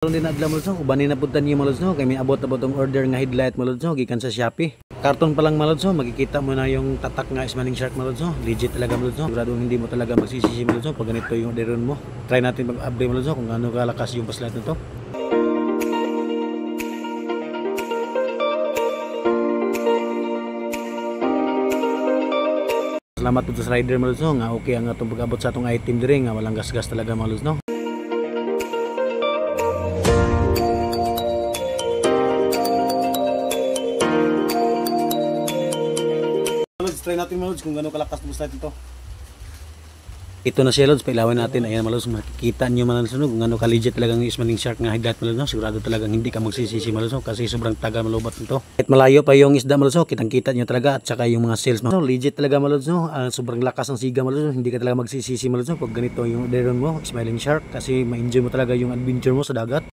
Karon din adlaw maluds no, ubanin na pud tan niyo maluds no, kay may abot-abot ang order nga headlight maluds no, gikan sa Shopee. Karton pa lang maluds no, makikita mo na yung tatak nga Smiling Shark maluds no. Legit talaga maluds no. Sigurado hindi mo talaga magsisisi maluds no pag ganito yung orderon mo. Try natin mag-update maluds no kung gaano kalakas yung flashlight nito. Salamat po sa rider maluds no, nga okay ang atong pag-abot sa atong item dire nga walang gas-gas talaga maluds no. Try natin maluds kung gano'ng kalakas ng flashlight ito. Ito na siya lods, pailawin natin. Ayan maluds, makikita nyo maluds kung gano'ng ka-legit talagang Smiling Shark nga headlight maluds no. Sigurado talagang hindi ka magsisisi maluds no, kasi sobrang tagal malubat nito. Kahit malayo pa yung isda maluds no, kitang-kita nyo talaga at saka yung mga sales no. Legit talaga maluds no, sobrang lakas ng siga maluds no, hindi ka talaga magsisisi maluds no pag ganito yung orderon mo, Smiling Shark, kasi ma-enjoy mo talaga yung adventure mo sa dagat.